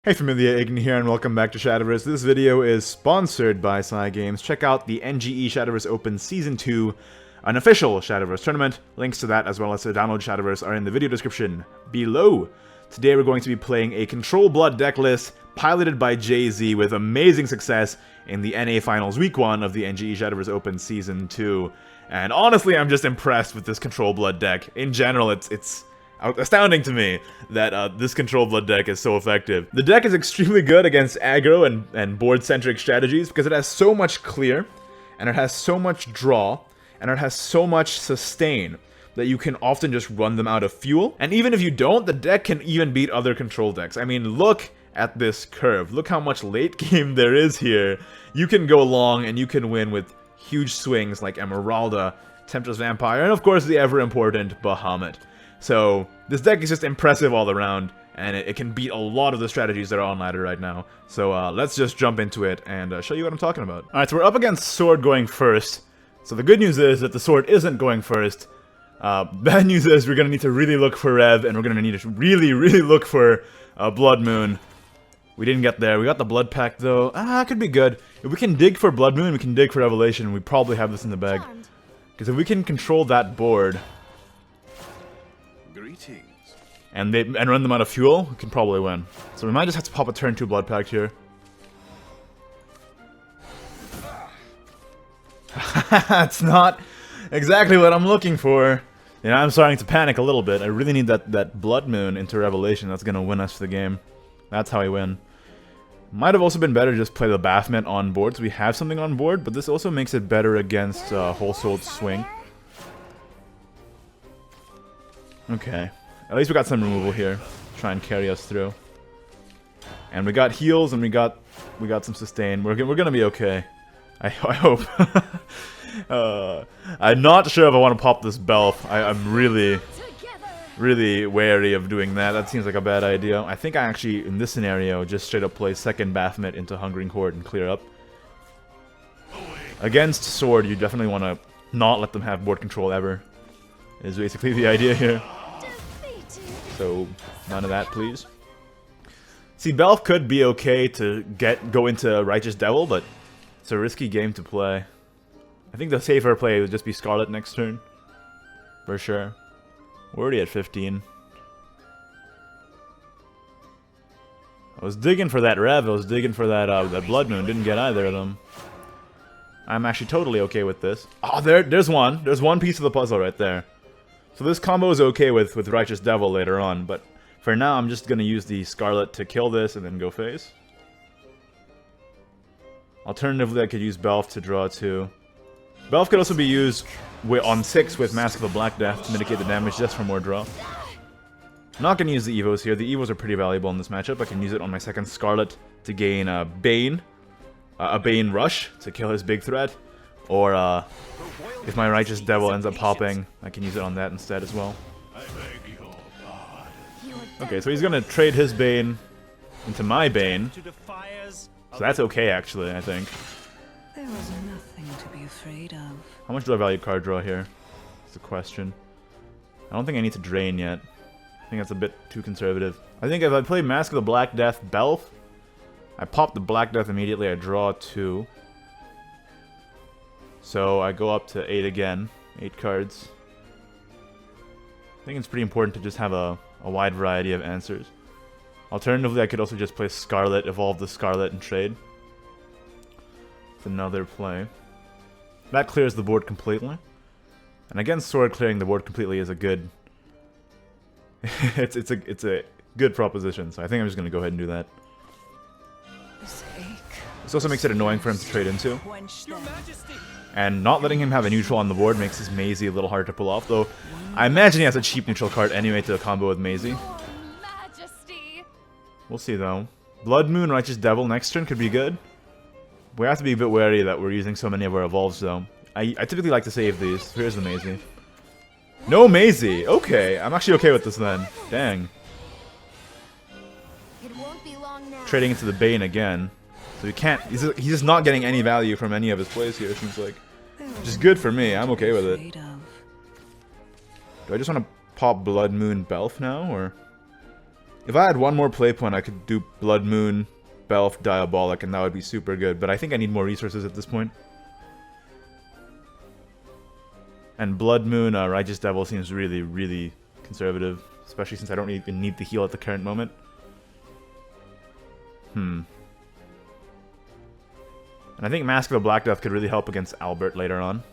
Hey familia, Ignideus here and welcome back to Shadowverse. This video is sponsored by Cygames. Check out the NGE Shadowverse Open Season 2, an official Shadowverse tournament. Links to that as well as to download Shadowverse are in the video description below. Today we're going to be playing a Control Blood deck list piloted by JaZe with amazing success in the NA Finals Week 1 of the NGE Shadowverse Open Season 2. And honestly, I'm just impressed with this Control Blood deck. In general, it's astounding to me that this Control Blood deck is so effective. The deck is extremely good against aggro and board-centric strategies because it has so much clear, and it has so much draw, and it has so much sustain that you can often just run them out of fuel. And even if you don't, the deck can even beat other control decks. I mean, look at this curve. Look how much late game there is here. You can go long and you can win with huge swings like Emeralda, Temptress Vampire, and of course the ever-important Bahamut. So, this deck is just impressive all around, and it can beat a lot of the strategies that are on ladder right now. So, let's just jump into it and show you what I'm talking about. Alright, so we're up against Sword going first. So the good news is that the Sword isn't going first. Bad news is we're gonna need to really look for Rev, and we're gonna need to really look for Blood Moon. We didn't get there. We got the Blood Pact though. It could be good. If we can dig for Blood Moon, we can dig for Revelation. We probably have this in the bag. Because if we can control that board and run them out of fuel, we can probably win. So we might just have to pop a turn 2 Blood Pact here. That's not exactly what I'm looking for. You know, I'm starting to panic a little bit. I really need that Blood Moon into Revelation that's gonna win us the game. That's how I win. Might have also been better to just play the Baphomet on board, so we have something on board, but this also makes it better against Whole Souled Swing. Okay. At least we got some removal here to try and carry us through. And we got heals and we got some sustain. We're gonna be okay. I hope. I'm not sure if I want to pop this Belf. I'm really wary of doing that. That seems like a bad idea. I think I actually, in this scenario, just straight up play second Baphomet into Hungering Horde and clear up. Against Sword, you definitely want to not let them have board control ever. Is basically the idea here. So, none of that, please. See, Belf could be okay to go into Righteous Devil, but it's a risky game to play. I think the safer play would just be Scarlet next turn. For sure. We're already at 15. I was digging for that Rev, I was digging for that Blood Moon, didn't get either of them. I'm actually totally okay with this. Oh, there's one. There's one piece of the puzzle right there. So this combo is okay with Righteous Devil later on, but for now I'm just gonna use the Scarlet to kill this and then go face. Alternatively, I could use Belf to draw 2. Belf could also be used on 6 with Mask of the Black Death to mitigate the damage just for more draw. I'm not gonna use the Evos here. The Evos are pretty valuable in this matchup. I can use it on my second Scarlet to gain a Bane Rush to kill his big threat, or if my Righteous Devil ends up popping, I can use it on that instead as well. Okay, so he's gonna trade his Bane into my Bane. So that's okay, actually, I think. There was nothing to be afraid of. How much do I value card draw here? That's the question. I don't think I need to drain yet. I think that's a bit too conservative. I think if I play Mask of the Black Death Belf, I pop the Black Death immediately, I draw 2. So I go up to 8 again. 8 cards. I think it's pretty important to just have a wide variety of answers. Alternatively, I could also just play Scarlet, evolve the Scarlet, and trade. It's another play. That clears the board completely. And against Sword, clearing the board completely is a good... it's a good proposition, so I think I'm just going to go ahead and do that. This also makes it annoying for him to trade into. And not letting him have a neutral on the board makes his Maisie a little hard to pull off, though I imagine he has a cheap neutral card anyway to combo with Maisie. We'll see, though. Blood Moon, Righteous Devil next turn could be good. We have to be a bit wary that we're using so many of our evolves, though. I typically like to save these. Here's the Maisie. No Maisie! Okay, I'm actually okay with this then. Dang. Trading into the Bane again. So he can't... He's just not getting any value from any of his plays here, it seems like. Which is good for me, I'm okay with it. Do I just want to pop Blood Moon Belf now, or... If I had one more play point, I could do Blood Moon, Belf, Diabolic, and that would be super good. But I think I need more resources at this point. And Blood Moon, Righteous Devil seems really, really conservative. Especially since I don't even need the heal at the current moment. And I think Mask of the Black Death could really help against Albert later on.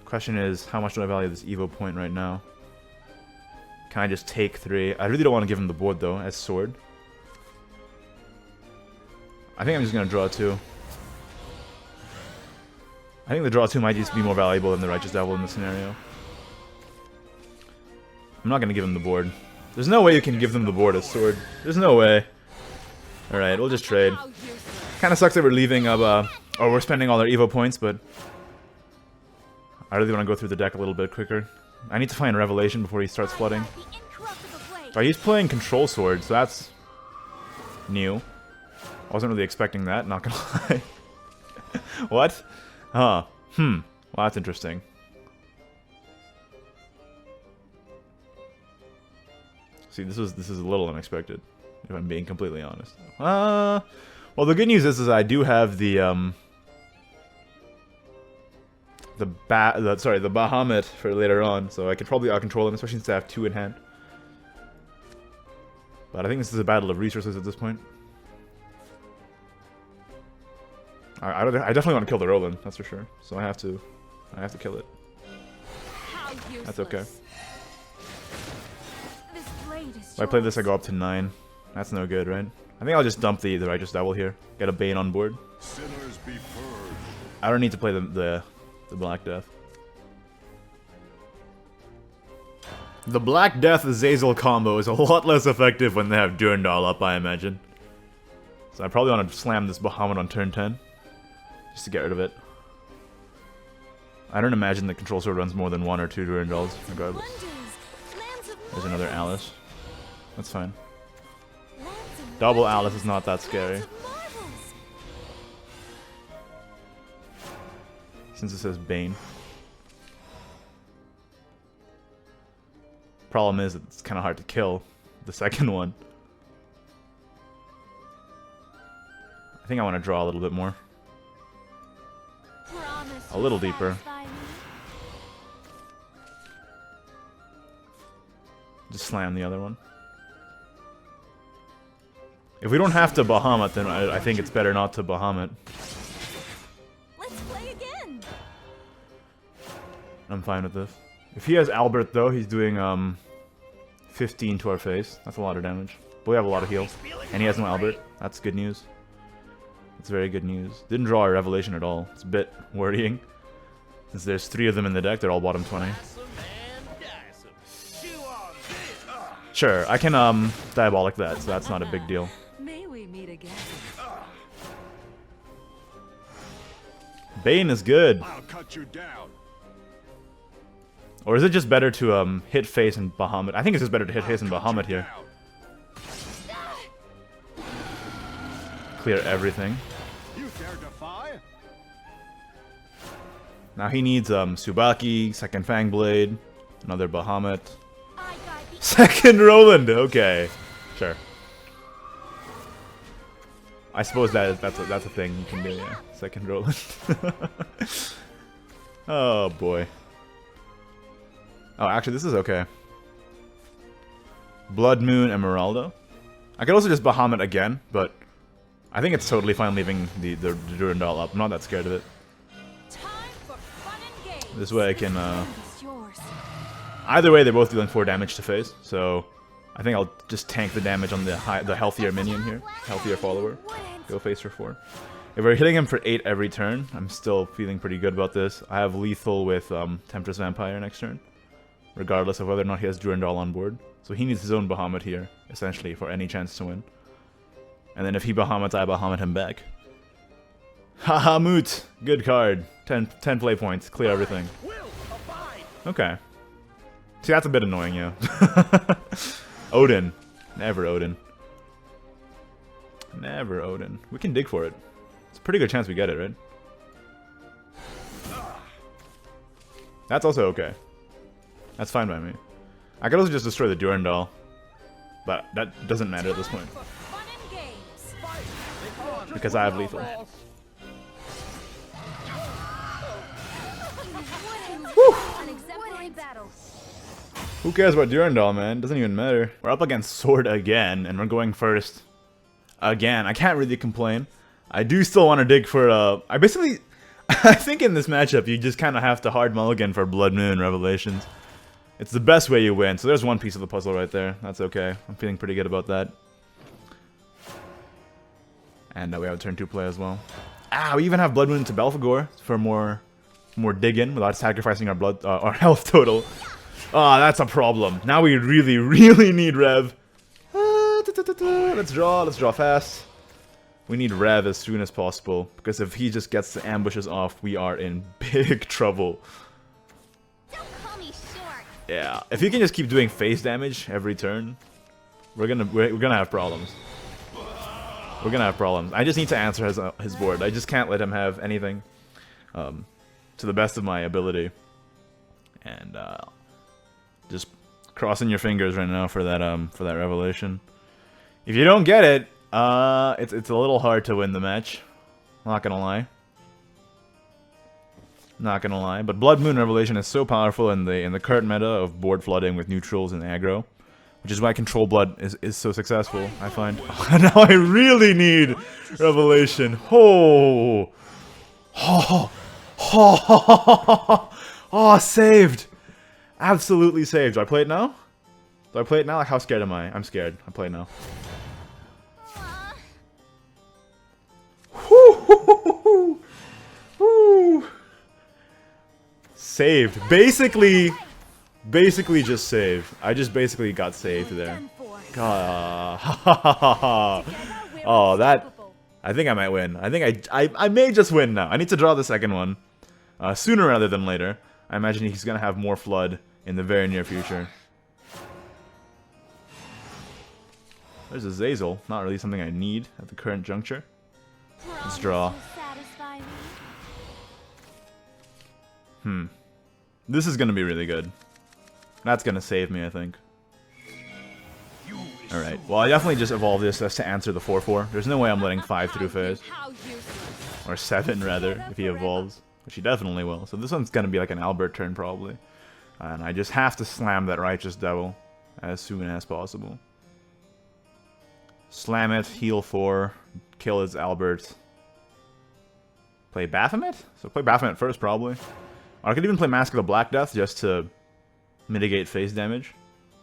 Question is, how much do I value this Evo point right now? Can I just take 3? I really don't want to give him the board though, as sword. I think I'm just going to draw 2. I think the draw 2 might just be more valuable than the Righteous Devil in this scenario. I'm not going to give him the board. There's no way you can give them the board as sword. There's no way. Alright, we'll just trade. Kinda sucks that we're leaving or we're spending all our Evo points, but I really want to go through the deck a little bit quicker. I need to find Revelation before he starts flooding. Oh, he's playing Control Sword, so that's new. I wasn't really expecting that, not gonna lie. What? Huh. Well, that's interesting. See, this is a little unexpected, if I'm being completely honest. Well, the good news is I do have the Bahamut for later on, so I could probably out-control him, especially since I have 2 in hand. But I think this is a battle of resources at this point. I definitely want to kill the Roland, that's for sure. So I have to kill it. That's okay. If I play this, I go up to 9. That's no good, right? I think I'll just dump the Righteous Devil here. Get a Bane on board. I don't need to play the Black Death. The Black Death Zazel combo is a lot less effective when they have Durandal up, I imagine. So I probably want to slam this Bahamut on turn 10. Just to get rid of it. I don't imagine the Control Sword runs more than 1 or 2 Durandals, regardless. There's another Alice. That's fine. Double Alice is not that scary. Since it says Bane. Problem is, it's kind of hard to kill the second one. I think I want to draw a little bit more. A little deeper. Just slam the other one. If we don't have to Bahamut, then I think it's better not to Bahamut. Let's play again. I'm fine with this. If he has Albert though, he's doing 15 to our face. That's a lot of damage. But we have a lot of heal. And he has no Albert. That's good news. That's very good news. Didn't draw a Revelation at all. It's a bit worrying. Since there's 3 of them in the deck, they're all bottom 20. Sure, I can Diabolic that, so that's not a big deal. May we meet again. Bane is good. I'll cut you down. Or is it just better to hit face and Bahamut? I think it's just better to hit face and Bahamut here. Clear everything. You dare defy? Now he needs Tsubaki, second Fang Blade, another Bahamut. Second Roland, okay, sure. I suppose that's a thing you can do, yeah. Second Roland. Oh boy. Oh, actually, this is okay. Blood Moon Emeraldo. I could also just Bahamut again, but I think it's totally fine leaving the Durandal up. I'm not that scared of it. This way I can. Either way, they're both dealing 4 damage to face, so I think I'll just tank the damage on the healthier minion here, healthier follower. Go face for 4. If we're hitting him for 8 every turn, I'm still feeling pretty good about this. I have lethal with Temptress Vampire next turn, regardless of whether or not he has Durandal on board. So he needs his own Bahamut here, essentially, for any chance to win. And then if he Bahamuts, I Bahamut him back. Haha, Moot! Good card. 10 play points, clear everything. Okay. See, that's a bit annoying, yeah. Odin. Never Odin. Never Odin. We can dig for it. It's a pretty good chance we get it, right? That's also okay. That's fine by me. I could also just destroy the Durandal. But that doesn't matter at this point. Fun and games. Because I have lethal. An exemplary battle. Who cares about Durandal, man? Doesn't even matter. We're up against Sword again, and we're going first. Again, I can't really complain. I do still want to dig for, I basically... I think in this matchup, you just kind of have to hard mulligan for Blood Moon Revelations. It's the best way you win, so there's one piece of the puzzle right there. That's okay. I'm feeling pretty good about that. And we have a turn 2 play as well. We even have Blood Moon to Belphegor for more dig-in without sacrificing our health total. That's a problem. Now we really, really need Rev. Let's draw fast. We need Rev as soon as possible, because if he just gets the ambushes off, we are in big trouble. Don't call me short. Yeah, if he can just keep doing phase damage every turn, we're gonna have problems. We're gonna have problems. I just need to answer his board. I just can't let him have anything, to the best of my ability. And just crossing your fingers right now for that revelation. If you don't get it, it's a little hard to win the match. Not gonna lie. Not gonna lie. But Blood Moon Revelation is so powerful in the current meta of board flooding with neutrals and aggro, which is why Control Blood is so successful, I find. Now I really need Revelation. Oh, saved. Absolutely saved. Do I play it now? Do I play it now? Like, how scared am I? I'm scared. I play it now. Saved. Basically just saved. I just basically got saved there. God. Oh, that... I think I might win. I think I may just win now. I need to draw the second one. Sooner rather than later. I imagine he's gonna have more Flood in the very near future. There's a Zazel. Not really something I need at the current juncture. Let's draw. This is gonna be really good. That's gonna save me, I think. Alright, well I definitely just evolved this as to answer the 4-4. There's no way I'm letting 5 through phase. Or 7 rather, if he evolves. Which he definitely will. So this one's gonna be like an Albert turn probably. And I just have to slam that Righteous Devil as soon as possible. Slam it, heal 4, kill his Albert. Play Baphomet? So play Baphomet first probably. Or I could even play Mask of the Black Death just to mitigate phase damage.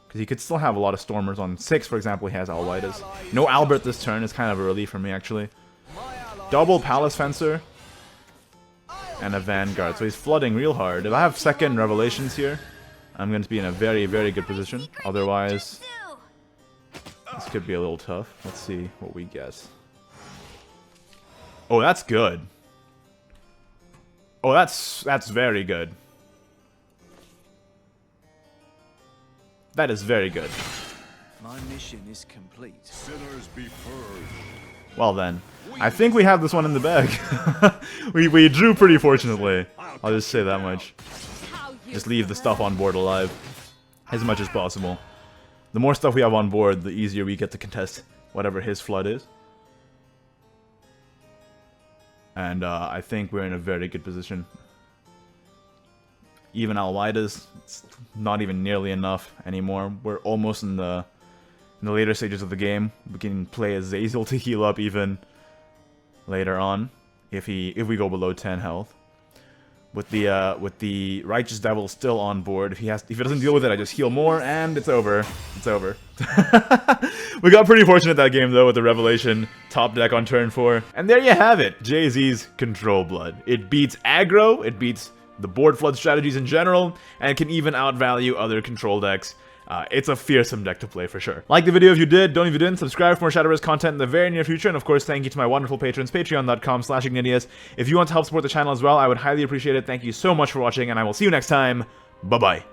Because he could still have a lot of Stormers on 6, for example, he has Alvitus. No Albert this turn is kind of a relief for me actually. Double Palace Fencer. And a Vanguard, so he's flooding real hard. If I have second Revelations here, I'm going to be in a very, very good position. Otherwise, this could be a little tough. Let's see what we get. Oh, that's good. Oh, that's very good. That is very good. My mission is complete. Sinners be purged. Well then, I think we have this one in the bag. we drew pretty fortunately. I'll just say that much. Just leave the stuff on board alive as much as possible. The more stuff we have on board, the easier we get to contest whatever his flood is. And I think we're in a very good position. Even Alvidas, it's not even nearly enough anymore. We're almost in the later stages of the game. We can play a Zazel to heal up even later on if we go below 10 health. With the Righteous Devil still on board, if he doesn't deal with it, I just heal more and it's over. It's over. We got pretty fortunate that game though with the Revelation top deck on turn 4. And there you have it, JaZe's Control Blood. It beats aggro, it beats the board flood strategies in general, and it can even outvalue other control decks. It's a fearsome deck to play for sure. Like the video if you did, don't if you didn't, subscribe for more Shadowverse content in the very near future, and of course thank you to my wonderful patrons, patreon.com/Ignideus. If you want to help support the channel as well, I would highly appreciate it. Thank you so much for watching, and I will see you next time. Bye-bye.